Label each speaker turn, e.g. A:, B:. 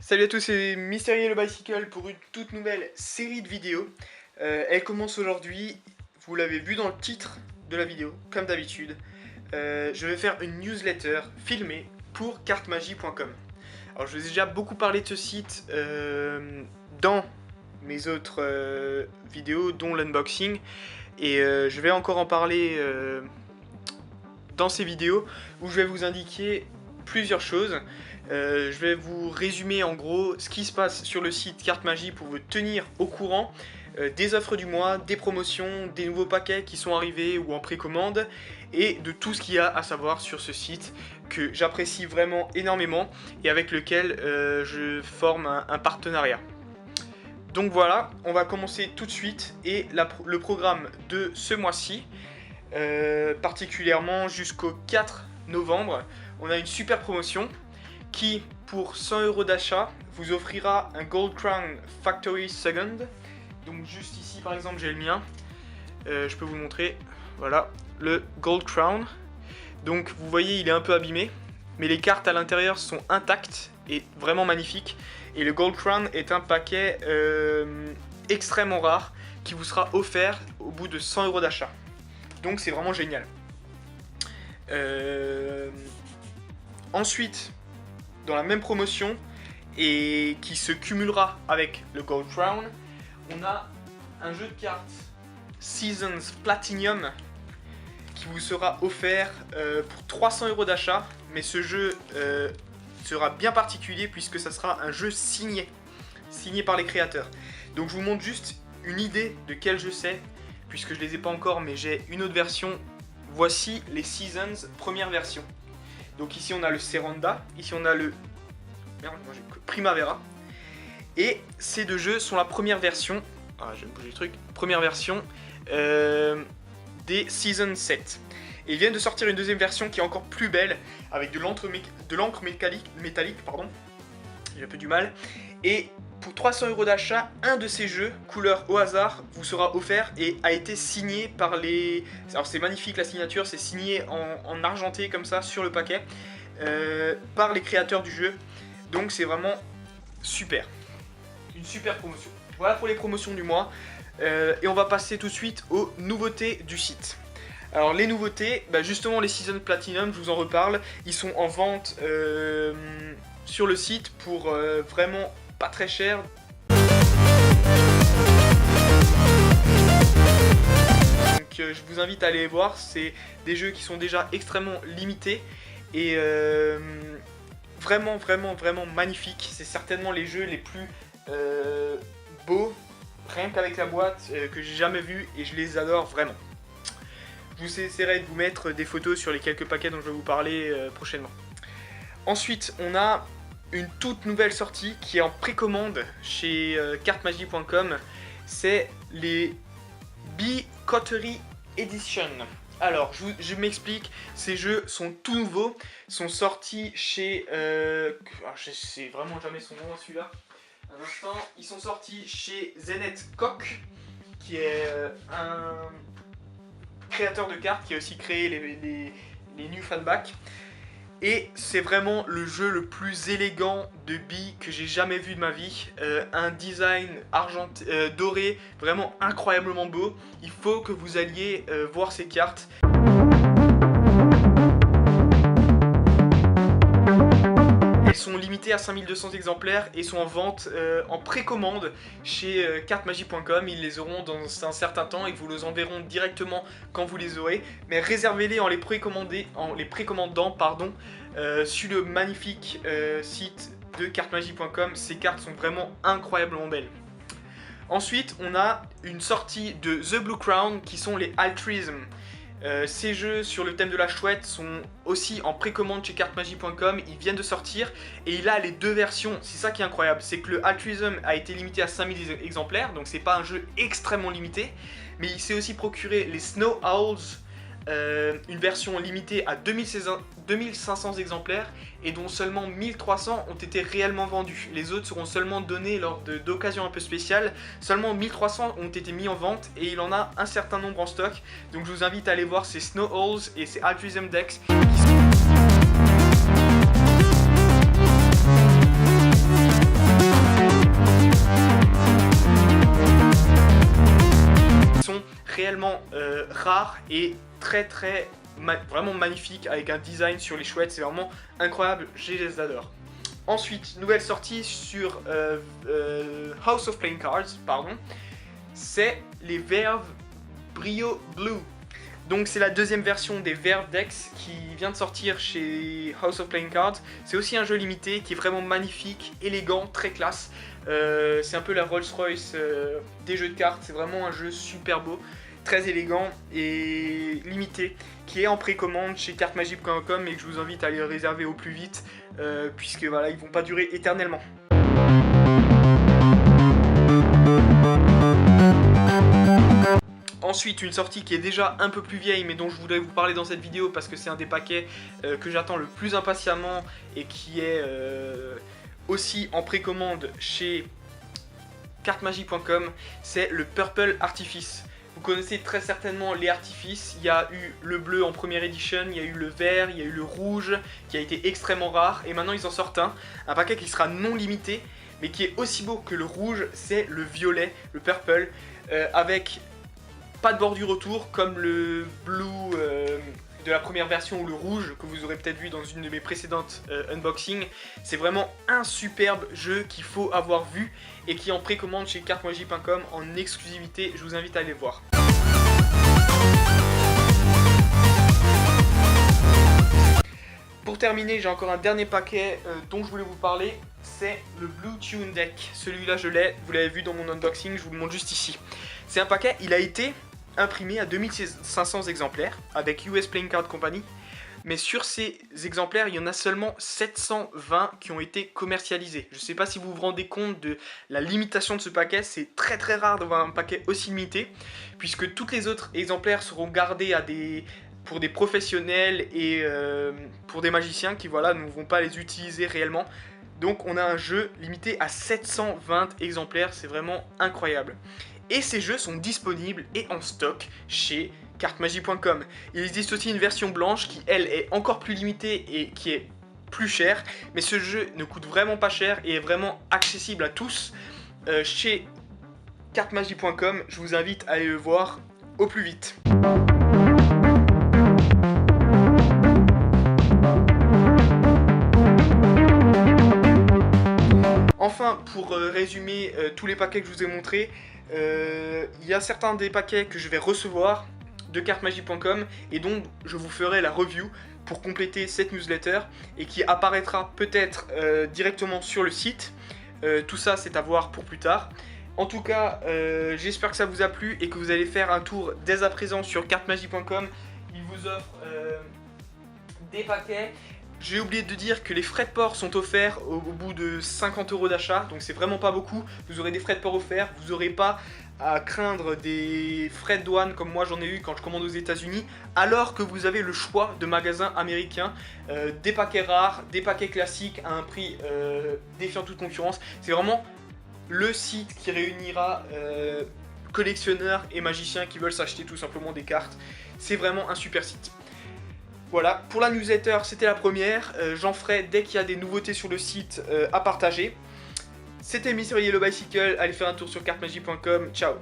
A: Salut à tous, c'est Mystery le Bicycle pour une toute nouvelle série de vidéos. Elle commence aujourd'hui, vous l'avez vu dans le titre de la vidéo, comme d'habitude. Je vais faire une newsletter filmée pour cartemagie.com. Alors je vous ai déjà beaucoup parlé de ce site dans mes autres vidéos, dont l'unboxing. Et je vais encore en parler dans ces vidéos où je vais vous indiquer plusieurs choses. Je vais vous résumer en gros ce qui se passe sur le site Cartemagie pour vous tenir au courant des offres du mois, des promotions, des nouveaux paquets qui sont arrivés ou en précommande et de tout ce qu'il y a à savoir sur ce site que j'apprécie vraiment énormément et avec lequel je forme un partenariat. Donc voilà, on va commencer tout de suite et le programme de ce mois-ci, particulièrement jusqu'au 4 novembre, on a une super promotion qui, pour 100 € d'achat, vous offrira un Gold Crown Factory Second. Donc juste ici par exemple j'ai le mien, je peux vous montrer, voilà, le Gold Crown. Donc vous voyez il est un peu abîmé, mais les cartes à l'intérieur sont intactes et vraiment magnifiques. Et le Gold Crown est un paquet extrêmement rare qui vous sera offert au bout de 100 € d'achat. Donc c'est vraiment génial. Ensuite, dans la même promotion et qui se cumulera avec le Gold Crown, on a un jeu de cartes Seasons Platinum qui vous sera offert pour 300 € d'achat, mais ce jeu sera bien particulier puisque ça sera un jeu signé par les créateurs. Donc je vous montre juste une idée de quel jeu c'est, puisque je les ai pas encore, mais j'ai une autre version. Voici les Seasons première version. Donc ici on a le Seranda, ici on a le Primavera. Et ces deux jeux sont la première version, je vais bouger le truc, première version des Season 7. Et ils viennent de sortir une deuxième version qui est encore plus belle, avec de l'encre métallique, pardon. J'ai un peu du mal. Et pour 300 € d'achat, un de ces jeux, couleur au hasard, vous sera offert et a été signé par les... Alors c'est magnifique la signature, c'est signé en argenté comme ça sur le paquet, par les créateurs du jeu. Donc c'est vraiment super. Une super promotion. Voilà pour les promotions du mois. Et on va passer tout de suite aux nouveautés du site. Alors les nouveautés, justement les Season Platinum, je vous en reparle. Ils sont en vente sur le site pour vraiment pas très cher. Donc je vous invite à aller les voir, c'est des jeux qui sont déjà extrêmement limités et vraiment magnifiques. C'est certainement les jeux les plus beaux, rien qu'avec la boîte, que j'ai jamais vu et je les adore vraiment. Je vous essaierai de vous mettre des photos sur les quelques paquets dont je vais vous parler prochainement. Ensuite, on a une toute nouvelle sortie qui est en précommande chez cartemagie.com, c'est les Bicotterie Edition. Alors, je m'explique, ces jeux sont tout nouveaux, sont sortis chez... je sais vraiment jamais son nom celui-là. Un instant, ils sont sortis chez Zenet Koch, qui est un créateur de cartes qui a aussi créé les New Fanback. Et c'est vraiment le jeu le plus élégant de billes que j'ai jamais vu de ma vie. Un design doré, vraiment incroyablement beau. Il faut que vous alliez voir ces cartes. Elles sont limitées à 5200 exemplaires et sont en vente en précommande chez cartemagie.com. Ils les auront dans un certain temps et vous les enverront directement quand vous les aurez. Mais réservez-les en les précommandant sur le magnifique site de cartemagie.com. Ces cartes sont vraiment incroyablement belles. Ensuite, on a une sortie de The Blue Crown qui sont les Altruism. Ces jeux sur le thème de la chouette sont aussi en précommande chez cartemagie.com, ils viennent de sortir et il a les deux versions. C'est ça qui est incroyable, c'est que le Altruism a été limité à 5000 exemplaires, donc c'est pas un jeu extrêmement limité, mais il s'est aussi procuré les Snow Owls, une version limitée à 2500 exemplaires et dont seulement 1300 ont été réellement vendus. Les autres seront seulement donnés lors d'occasions un peu spéciales. Seulement 1300 ont été mis en vente et il en a un certain nombre en stock. Donc je vous invite à aller voir ces Snow Owls et ces Altruism Decks qui sont... extrêmement rare et très vraiment magnifique, avec un design sur les chouettes, c'est vraiment incroyable, je les adore. Ensuite, nouvelle sortie sur House of Playing Cards, pardon, c'est les Verve Brio Blue. Donc c'est la deuxième version des Verve Decks qui vient de sortir chez House of Playing Cards. C'est aussi un jeu limité qui est vraiment magnifique, élégant, très classe. C'est un peu la Rolls-Royce des jeux de cartes, c'est vraiment un jeu super beau, très élégant et limité, qui est en précommande chez cartemagic.com et que je vous invite à aller le réserver au plus vite, puisque voilà, ils vont pas durer éternellement. Ensuite, une sortie qui est déjà un peu plus vieille, mais dont je voudrais vous parler dans cette vidéo parce que c'est un des paquets que j'attends le plus impatiemment et qui est aussi en précommande chez cartemagic.com, c'est le Purple Artifice. Vous connaissez très certainement les artifices, il y a eu le bleu en première édition, il y a eu le vert, il y a eu le rouge qui a été extrêmement rare et maintenant ils en sortent un paquet qui sera non limité mais qui est aussi beau que le rouge, c'est le violet, le purple, avec pas de bordure autour comme le blue de la première version ou le rouge que vous aurez peut-être vu dans une de mes précédentes unboxings. C'est vraiment un superbe jeu qu'il faut avoir vu et qui est en précommande chez cartemagic.com en exclusivité, je vous invite à aller voir. Pour terminer, j'ai encore un dernier paquet dont je voulais vous parler, c'est le Blue Tune Deck. Celui-là je l'ai, vous l'avez vu dans mon unboxing, je vous le montre juste ici. C'est un paquet, il a été imprimé à 2500 exemplaires avec US Playing Card Company, mais sur ces exemplaires il y en a seulement 720 qui ont été commercialisés. Je ne sais pas si vous vous rendez compte de la limitation de ce paquet, c'est très rare d'avoir un paquet aussi limité, puisque tous les autres exemplaires seront gardés pour des professionnels et pour des magiciens qui voilà, ne vont pas les utiliser réellement. Donc on a un jeu limité à 720 exemplaires, c'est vraiment incroyable. Et ces jeux sont disponibles et en stock chez cartemagic.com. Il existe aussi une version blanche qui, elle, est encore plus limitée et qui est plus chère. Mais ce jeu ne coûte vraiment pas cher et est vraiment accessible à tous chez cartemagic.com. Je vous invite à aller le voir au plus vite. Enfin, pour résumer tous les paquets que je vous ai montrés, il y a certains des paquets que je vais recevoir de cartemagic.com et donc je vous ferai la review pour compléter cette newsletter et qui apparaîtra peut-être directement sur le site. Tout ça c'est à voir pour plus tard. En tout cas, j'espère que ça vous a plu et que vous allez faire un tour dès à présent sur cartemagic.com. Il vous offre des paquets. J'ai oublié de dire que les frais de port sont offerts au bout de 50 € d'achat, donc c'est vraiment pas beaucoup. Vous aurez des frais de port offerts, vous n'aurez pas à craindre des frais de douane comme moi j'en ai eu quand je commande aux États-Unis, alors que vous avez le choix de magasins américains, des paquets rares, des paquets classiques à un prix défiant toute concurrence. C'est vraiment le site qui réunira collectionneurs et magiciens qui veulent s'acheter tout simplement des cartes. C'est vraiment un super site. Voilà, pour la newsletter, c'était la première. J'en ferai dès qu'il y a des nouveautés sur le site à partager. C'était Mr. Yellow Bicycle. Allez faire un tour sur cartemagic.com. Ciao.